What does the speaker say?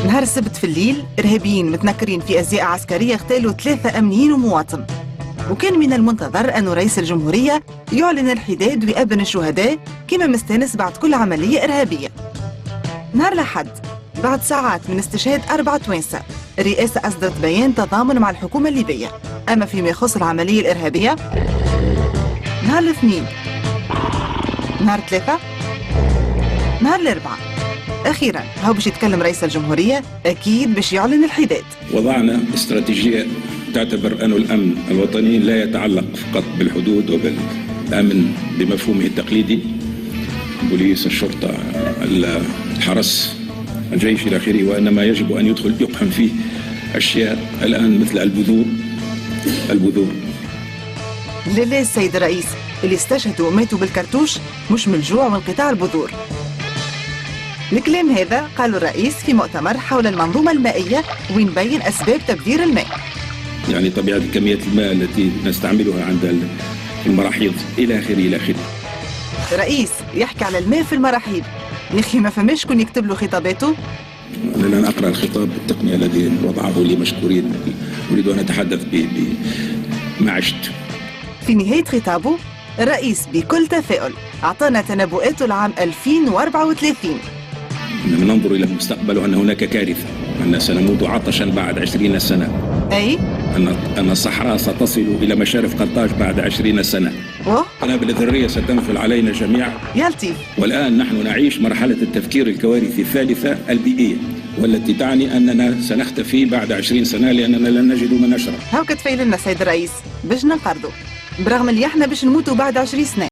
نهار السبت في الليل إرهابيين متنكرين في أزياء عسكرية اغتالوا 3 أمنيين ومواطن. وكان من المنتظر أن رئيس الجمهورية يعلن الحداد ويأبن الشهداء كما مستانس بعد كل عملية إرهابية. نهار الأحد بعد ساعات من استشهاد 4 توانسة الرئاسة أصدرت بيان تضامن مع الحكومة الليبية. أما فيما يخص العملية الإرهابية نهار الاثنين، نهار 3، نهار الأربعاء أخيراً هو باش يتكلم رئيس الجمهورية أكيد باش يعلن الحداد. وضعنا استراتيجية تعتبر أن الأمن الوطني لا يتعلق فقط بالحدود وبالأمن بمفهومه التقليدي، بوليس، الشرطة، الحرس، الجيش إلى آخره، وإنما يجب أن يقحم فيه أشياء الآن مثل البذور. لله السيد الرئيس اللي استشهدوا وماتوا بالكرتوش مش من الجوع وانقطاع البذور. الكلام هذا قاله الرئيس في مؤتمر حول المنظومة المائية وين بين أسباب تبذير الماء، يعني طبيعة كمية الماء التي نستعملها عند المراحيض إلى آخره إلى آخره. رئيس يحكي على الماء في المراحيض، يا أخي ما فماش كون يكتب له خطاباته. أنا لن أقرأ الخطاب التقني الذي وضعه لي مشكورين، أريد أن أتحدث بما عشت. في نهاية خطابه الرئيس بكل تفاؤل أعطانا تنبؤاته العام 2034. ننظر إلى المستقبل وأن هناك كارثة، أن سنموت عطشا بعد 20 سنة، أي؟ أن الصحراء ستصل إلى مشارف قرطاج بعد 20 سنة. قنابل الذرية ستنفل علينا جميعا. يا لطيف. والآن نحن نعيش مرحلة التفكير الكوارثي الثالثة البيئية، والتي تعني أننا سنختفي بعد 20 سنة لأننا لن نجد ما نشرب. هاو كتفايل لنا سيد الرئيس باش ننقرضوا، برغم اللي احنا باش نموتوا بعد 20 سنة.